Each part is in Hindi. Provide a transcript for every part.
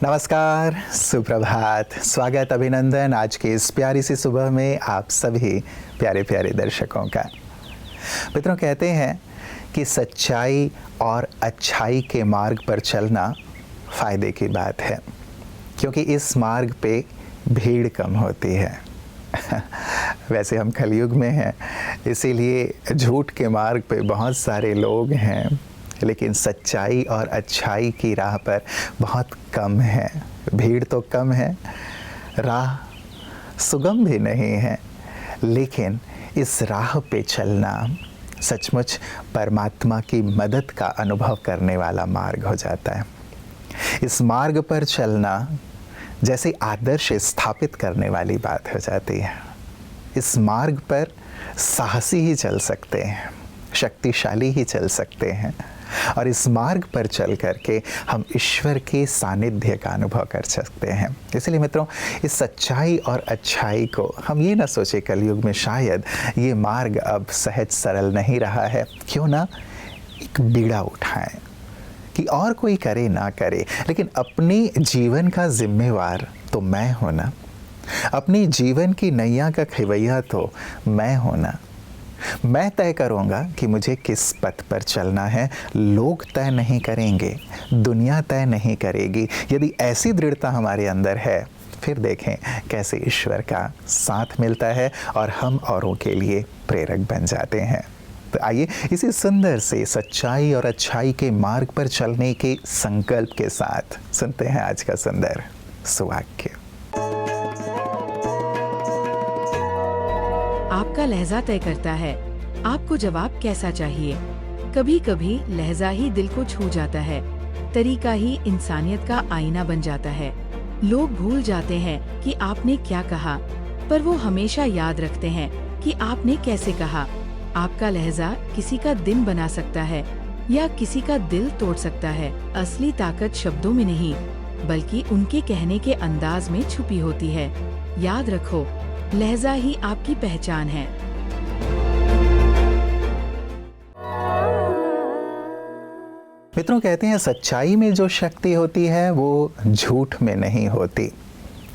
नमस्कार, सुप्रभात, स्वागत, अभिनंदन आज की इस प्यारी सी सुबह में आप सभी प्यारे प्यारे दर्शकों का। मित्रों, कहते हैं कि सच्चाई और अच्छाई के मार्ग पर चलना फ़ायदे की बात है, क्योंकि इस मार्ग पे भीड़ कम होती है। वैसे हम कलयुग में हैं, इसीलिए झूठ के मार्ग पे बहुत सारे लोग हैं, लेकिन सच्चाई और अच्छाई की राह पर बहुत कम है। भीड़ तो कम है, राह सुगम भी नहीं है, लेकिन इस राह पे चलना सचमुच परमात्मा की मदद का अनुभव करने वाला मार्ग हो जाता है। इस मार्ग पर चलना जैसे आदर्श स्थापित करने वाली बात हो जाती है। इस मार्ग पर साहसी ही चल सकते हैं, शक्तिशाली ही चल सकते हैं, और इस मार्ग पर चल करके हम ईश्वर के सानिध्य का अनुभव कर सकते हैं। इसलिए मित्रों, इस सच्चाई और अच्छाई को हम ये ना सोचे कलयुग में शायद ये मार्ग अब सहज सरल नहीं रहा है, क्यों ना एक बीड़ा उठाएं कि और कोई करे ना करे, लेकिन अपने जीवन का जिम्मेवार तो मैं होना, अपनी जीवन की नैया का खेवैया तो मैं होना। मैं तय करूँगा कि मुझे किस पथ पर चलना है, लोग तय नहीं करेंगे, दुनिया तय नहीं करेगी। यदि ऐसी दृढ़ता हमारे अंदर है, फिर देखें कैसे ईश्वर का साथ मिलता है और हम औरों के लिए प्रेरक बन जाते हैं। तो आइए इसी सुंदर से सच्चाई और अच्छाई के मार्ग पर चलने के संकल्प के साथ सुनते हैं आज का सुंदर सुवाक्य। आपका लहजा तय करता है आपको जवाब कैसा चाहिए। कभी कभी लहजा ही दिल को छू जाता है, तरीका ही इंसानियत का आईना बन जाता है। लोग भूल जाते हैं कि आपने क्या कहा, पर वो हमेशा याद रखते हैं कि आपने कैसे कहा। आपका लहजा किसी का दिन बना सकता है या किसी का दिल तोड़ सकता है। असली ताकत शब्दों में नहीं, बल्कि उनके कहने के अंदाज में छुपी होती है। याद रखो, लहजा ही आपकी पहचान है। मित्रों, कहते हैं सच्चाई में जो शक्ति होती है वो झूठ में नहीं होती।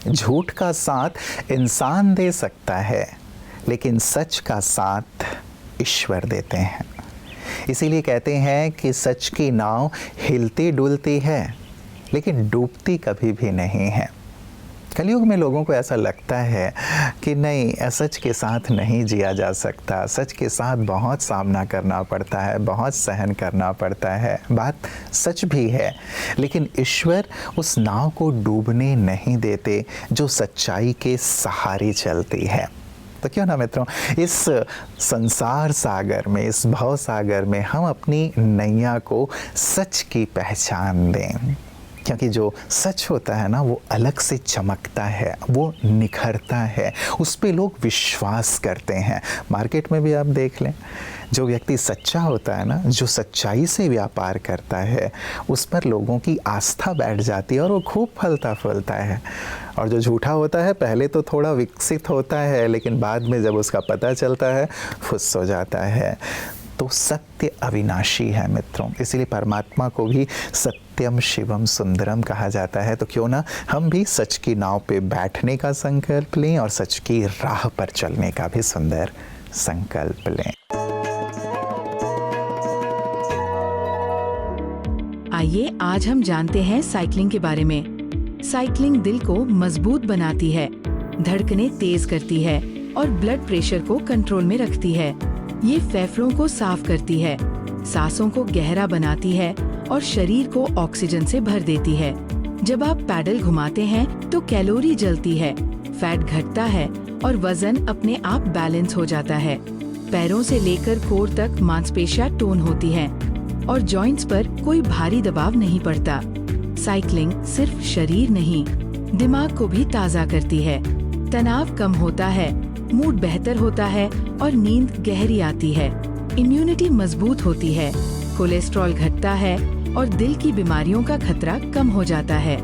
झूठ का साथ इंसान दे सकता है, लेकिन सच का साथ ईश्वर देते हैं। इसीलिए कहते हैं कि सच की नाव हिलती डुलती है, लेकिन डूबती कभी भी नहीं है। कलयुग में लोगों को ऐसा लगता है कि नहीं, सच के साथ नहीं जिया जा सकता, सच के साथ बहुत सामना करना पड़ता है, बहुत सहन करना पड़ता है। बात सच भी है, लेकिन ईश्वर उस नाव को डूबने नहीं देते जो सच्चाई के सहारे चलती है। तो क्यों ना मित्रों, इस संसार सागर में, इस भव सागर में हम अपनी नैया को सच की पहचान दें, क्योंकि जो सच होता है ना, वो अलग से चमकता है, वो निखरता है, उस पे लोग विश्वास करते हैं। मार्केट में भी आप देख लें, जो व्यक्ति सच्चा होता है ना, जो सच्चाई से व्यापार करता है, उस पर लोगों की आस्था बैठ जाती है और वो खूब फलता फूलता है। और जो झूठा होता है, पहले तो थोड़ा विकसित होता है, लेकिन बाद में जब उसका पता चलता है, फुस हो जाता है। तो सत्य अविनाशी है मित्रों, इसीलिए परमात्मा को भी सत्यम शिवम सुंदरम कहा जाता है। तो क्यों ना हम भी सच की नाव पे बैठने का संकल्प लें और सच की राह पर चलने का भी सुंदर संकल्प लें। आइए आज हम जानते हैं साइकिलिंग के बारे में। साइकिलिंग दिल को मजबूत बनाती है, धड़कनें तेज करती है और ब्लड प्रेशर को कंट्रोल में रखती है। ये फेफड़ों को साफ करती है, सांसों को गहरा बनाती है और शरीर को ऑक्सीजन से भर देती है। जब आप पैडल घुमाते हैं तो कैलोरी जलती है, फैट घटता है और वजन अपने आप बैलेंस हो जाता है। पैरों से लेकर कोर तक मांसपेशियां टोन होती हैं और जॉइंट्स पर कोई भारी दबाव नहीं पड़ता। साइकिलिंग सिर्फ शरीर नहीं, दिमाग को भी ताज़ा करती है। तनाव कम होता है, मूड बेहतर होता है और नींद गहरी आती है। इम्यूनिटी मजबूत होती है, कोलेस्ट्रॉल घटता है और दिल की बीमारियों का खतरा कम हो जाता है।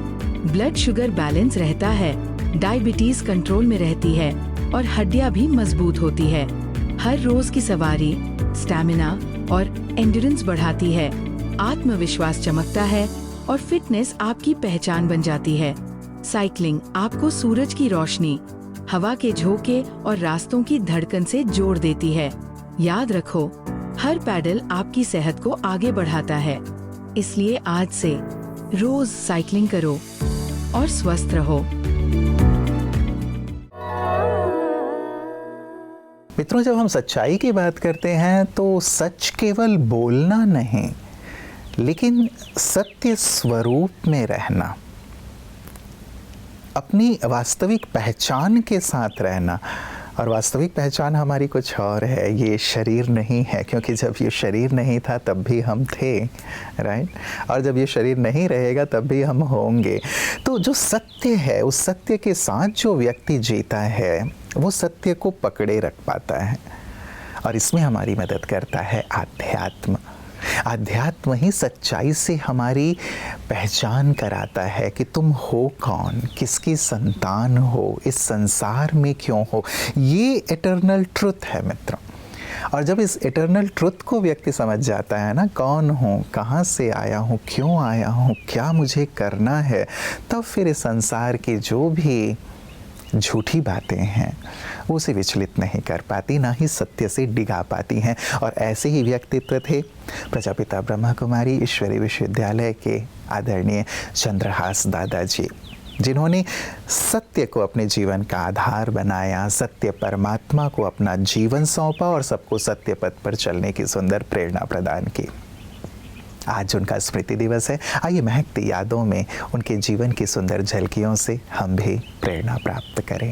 ब्लड शुगर बैलेंस रहता है, डायबिटीज कंट्रोल में रहती है और हड्डियां भी मजबूत होती है। हर रोज की सवारी स्टैमिना और एंड्योरेंस बढ़ाती है, आत्मविश्वास चमकता है और फिटनेस आपकी पहचान बन जाती है। साइकिलिंग आपको सूरज की रोशनी, हवा के झोंके और रास्तों की धड़कन से जोड़ देती है। याद रखो, हर पैडल आपकी सेहत को आगे बढ़ाता है। इसलिए आज से रोज साइकिलिंग करो और स्वस्थ रहो। मित्रों, जब हम सच्चाई की बात करते हैं तो सच केवल बोलना नहीं, लेकिन सत्य स्वरूप में रहना, अपनी वास्तविक पहचान के साथ रहना। और वास्तविक पहचान हमारी कुछ और है, ये शरीर नहीं है, क्योंकि जब ये शरीर नहीं था तब भी हम थे, राइट? और जब ये शरीर नहीं रहेगा तब भी हम होंगे। तो जो सत्य है, उस सत्य के साथ जो व्यक्ति जीता है वो सत्य को पकड़े रख पाता है। और इसमें हमारी मदद करता है आध्यात्म। आध्यात्म ही सच्चाई से हमारी पहचान कराता है कि तुम हो कौन, किसकी संतान हो, इस संसार में क्यों हो। ये इटर्नल ट्रुथ है मित्रों। और जब इस इटर्नल ट्रुथ को व्यक्ति समझ जाता है ना, कौन हूँ, कहाँ से आया हूँ, क्यों आया हूँ, क्या मुझे करना है, तब फिर इस संसार की जो भी झूठी बातें हैं वो उसे विचलित नहीं कर पाती, ना ही सत्य से डिगा पाती हैं। और ऐसे ही व्यक्तित्व थे प्रजापिता ब्रह्मा कुमारी ईश्वरीय विश्वविद्यालय के आदरणीय चंद्रहास दादाजी, जिन्होंने सत्य को अपने जीवन का आधार बनाया, सत्य परमात्मा को अपना जीवन सौंपा और सबको सत्य पथ पर चलने की सुंदर प्रेरणा प्रदान की। आज उनका स्मृति दिवस है। आइए महकती यादों में उनके जीवन की सुंदर झलकियों से हम भी प्रेरणा प्राप्त करें।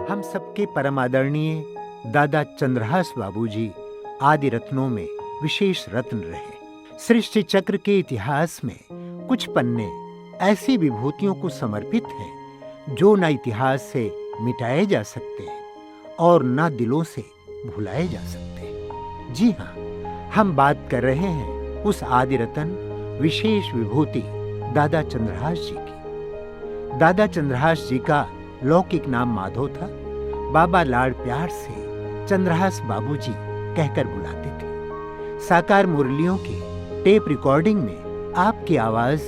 हम सबके परम आदरणीय दादा चंद्रहास बाबूजी आदि रत्नों में विशेष रत्न रहे। सृष्टि चक्र के इतिहास में कुछ पन्ने ऐसी विभूतियों को समर्पित हैं जो न इतिहास से मिटाए जा सकते हैं और न दिलों से भुलाए जा सकते हैं। जी हाँ, हम बात कर रहे हैं उस आदि रत्न विशेष विभूति दादा चंद्रहास जी की। दादा चंद्रहास जी का लौकिक नाम माधव था। बाबा लाड़ प्यार से चंद्रहास बाबूजी कहकर बुलाते थे। साकार मुरलियों के टेप रिकॉर्डिंग में आपकी आवाज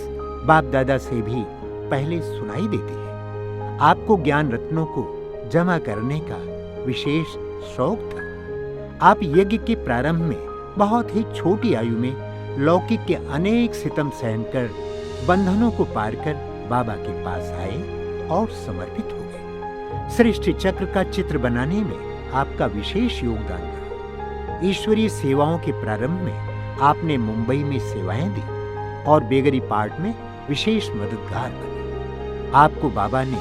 बाप दादा से भी पहले सुनाई देती है। आपको ज्ञान रत्नों को जमा करने का विशेष शौक था। आप यज्ञ के प्रारंभ में बहुत ही छोटी आयु में लौकिक के अनेक सितम सहनकर बंधनों को पार कर बाबा के पास आए और समर्पित हो गए। सृष्टि चक्र का चित्र बनाने में आपका विशेष योगदान रहा। ईश्वरीय सेवाओं के प्रारंभ में आपने मुंबई में सेवाएं दी और बेगरी पार्ट में विशेष मददगार बने। आपको बाबा ने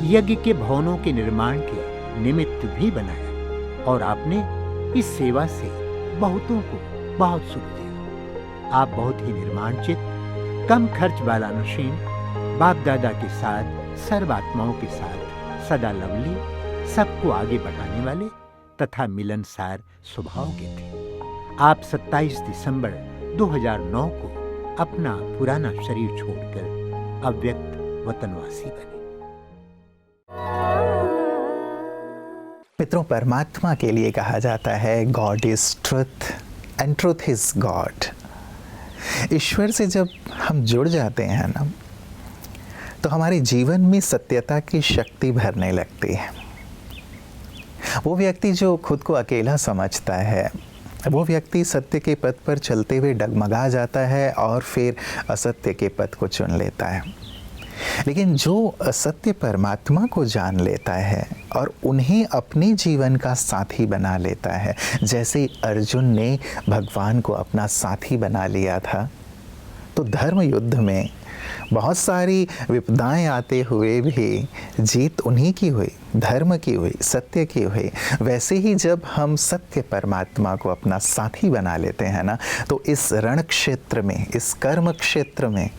यज्ञ के भवनों के निर्माण के निमित्त भी बनाया और आपने इस सेवा से बहुतों को बहुत सुख दिया। आप बहुत ही निर्माणचित, कम खर्च वाला नशीन, बाप दादा के साथ, सर्वात्माओं के साथ सदा लवली, सबको आगे बढ़ाने वाले तथा मिलनसार स्वभाव के थे। आप 27 दिसंबर 2009 को अपना पुराना शरीर छोड़कर अव्यक्त वतनवासी बने। मित्रों, परमात्मा के लिए कहा जाता है God is truth and truth is God. ईश्वर से जब हम जुड़ जाते हैं ना, तो हमारे जीवन में सत्यता की शक्ति भरने लगती है। वो व्यक्ति जो खुद को अकेला समझता है, वो व्यक्ति सत्य के पथ पर चलते हुए डगमगा जाता है और फिर असत्य के पथ को चुन लेता है। लेकिन जो असत्य परमात्मा को जान लेता है और उन्हें अपने जीवन का साथी बना लेता है, जैसे अर्जुन ने भगवान को अपना साथी बना लिया था, तो धर्म युद्ध में बहुत सारी विपदाएं आते हुए भी जीत उन्हीं की हुई, धर्म की हुई, सत्य की हुई। वैसे ही जब हम सत्य परमात्मा को अपना साथी बना लेते हैं ना, तो इस रण क्षेत्र में, इस कर्म क्षेत्र में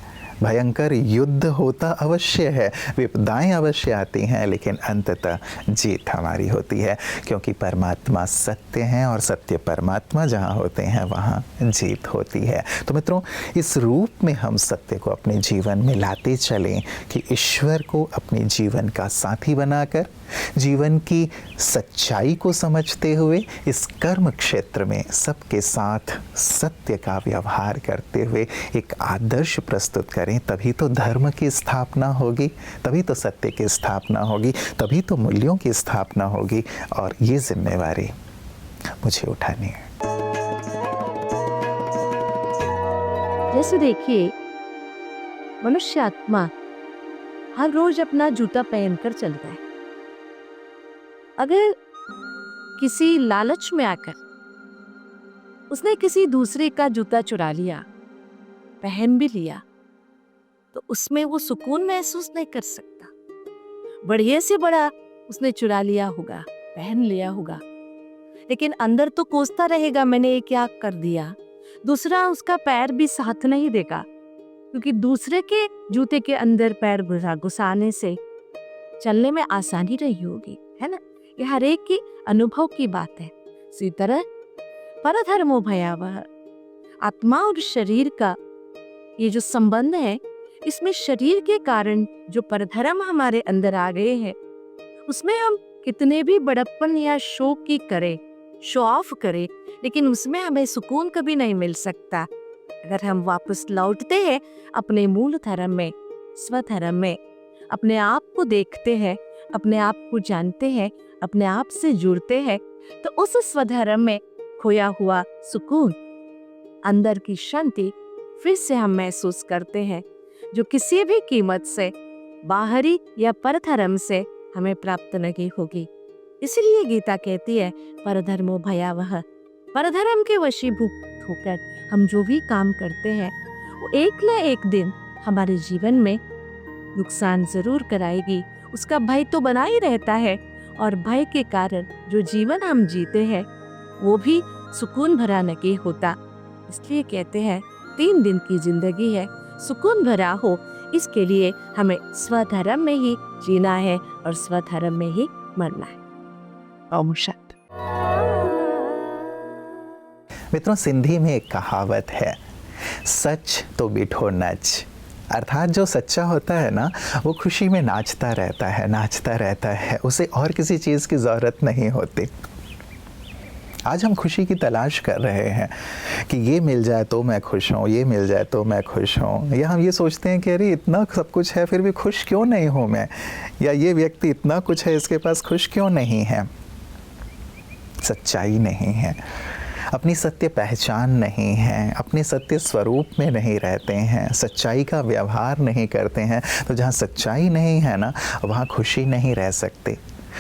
भयंकर युद्ध होता अवश्य है, विपदाएं अवश्य आती हैं, लेकिन अंततः जीत हमारी होती है, क्योंकि परमात्मा सत्य हैं और सत्य परमात्मा जहाँ होते हैं वहाँ जीत होती है। तो मित्रों, इस रूप में हम सत्य को अपने जीवन में लाते चलें कि ईश्वर को अपने जीवन का साथी बनाकर, जीवन की सच्चाई को समझते हुए इस कर्म क्षेत्र में सबके साथ सत्य का व्यवहार करते हुए एक आदर्श प्रस्तुत करें। तभी तो धर्म की स्थापना होगी, तभी तो सत्य की स्थापना होगी, तभी तो मूल्यों की स्थापना होगी, और ये जिम्मेवारी मुझे उठानी है। जैसे देखिए, मनुष्य आत्मा हर रोज अपना जूता पहनकर चलता है। अगर किसी लालच में आकर उसने किसी दूसरे का जूता चुरा लिया, पहन भी लिया, तो उसमें वो सुकून महसूस नहीं कर सकता। बढ़िया से बड़ा उसने चुरा लिया होगा, पहन लिया होगा, लेकिन अंदर तो कोसता रहेगा, मैंने ये क्या कर दिया। दूसरा उसका पैर भी साथ नहीं देगा, क्योंकि दूसरे के जूते के अंदर पैर घुसाने से चलने में आसानी नहीं होगी, है ना। ये हर एक की अनुभव की बात है। इसी तरह परधर्मो भयावह, आत्मा और शरीर का ये जो संबंध है, इसमें शरीर के कारण जो परधर्म हमारे अंदर आ गए हैं, उसमें हम कितने भी बड़प्पन या शो की करें, शो ऑफ करें, लेकिन उसमें हमें सुकून कभी नहीं मिल सकता। अगर हम वापस लौटते हैं अपने मूल धर्म में, स्वधर्म में, अपने आप को देखते हैं, अपने आप को जानते हैं, अपने आप से जुड़ते हैं, तो उस स्वधर्म में खोया हुआ सुकून, अंदर की शांति फिर से हम महसूस करते हैं, जो किसी भी कीमत से, बाहरी या परधर्म से हमें प्राप्त नहीं होगी। इसलिए गीता कहती है परधर्मो भयावह। परधर्म के वशीभूत होकर हम जो भी काम करते हैं, वो एक न एक दिन हमारे जीवन में नुकसान जरूर कराएगी। उसका भय तो बना ही रहता है, और भय के कारण जो जीवन हम जीते हैं वो भी सुकून भरा नहीं होता। इसलिए कहते हैं 3 दिन की जिंदगी है, सुकून भरा हो, इसके लिए हमें स्वधर्म में ही जीना है और स्वधर्म में ही मरना है। ओम शांति। मित्रों, सिंधी में एक कहावत है, सच तो बिठो नच। अर्थात जो सच्चा होता है ना, वो खुशी में नाचता रहता है, उसे और किसी चीज़ की ज़रूरत नहीं होती। आज हम खुशी की तलाश कर रहे हैं कि ये मिल जाए तो मैं खुश हूँ, ये मिल जाए तो मैं खुश हूँ, या हम ये सोचते हैं कि अरे इतना सब कुछ है फिर भी खुश क्यों नहीं हूँ मैं, या ये व्यक्ति इतना कुछ है इसके पास खुश क्यों नहीं है। सच्चाई नहीं है, अपनी सत्य पहचान नहीं है, अपने सत्य स्वरूप में नहीं रहते हैं, सच्चाई का व्यवहार नहीं करते हैं, तो जहाँ सच्चाई नहीं है ना, वहाँ खुशी नहीं रह सकती।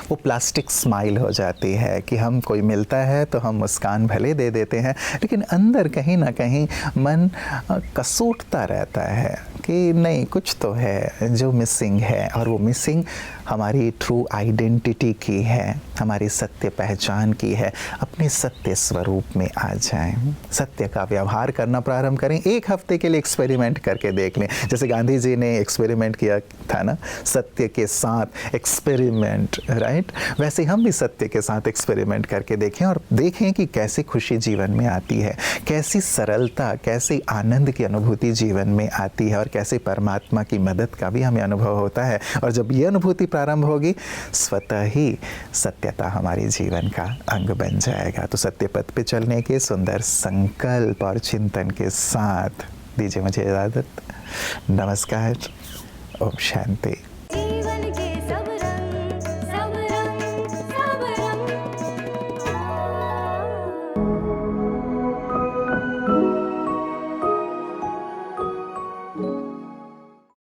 वो प्लास्टिक स्माइल हो जाती है कि हम कोई मिलता है तो हम मुस्कान भले दे देते हैं, लेकिन अंदर कहीं ना कहीं मन कसोटता रहता है कि नहीं, कुछ तो है जो मिसिंग है, और वो मिसिंग हमारी ट्रू आइडेंटिटी की है, हमारी सत्य पहचान की है। अपने सत्य स्वरूप में आ जाएं, सत्य का व्यवहार करना प्रारंभ करें। 1 हफ्ते के लिए एक्सपेरिमेंट करके देख लें, जैसे गांधी जी ने एक्सपेरिमेंट किया था ना, सत्य के साथ एक्सपेरिमेंट, राइट। वैसे हम भी सत्य के साथ एक्सपेरिमेंट करके देखें और देखें कि कैसी खुशी जीवन में आती है, कैसी सरलता, कैसी आनंद की अनुभूति जीवन में आती है, और कैसे परमात्मा की मदद का भी हमें अनुभव होता है। और जब ये अनुभूति प्रारंभ होगी, स्वतः ही सत्यता हमारे जीवन का अंग बन जाएगा। तो सत्य पथ पे चलने के सुंदर संकल्प और चिंतन के साथ दीजिए मुझे इजाज़त। नमस्कार। ओम शांति।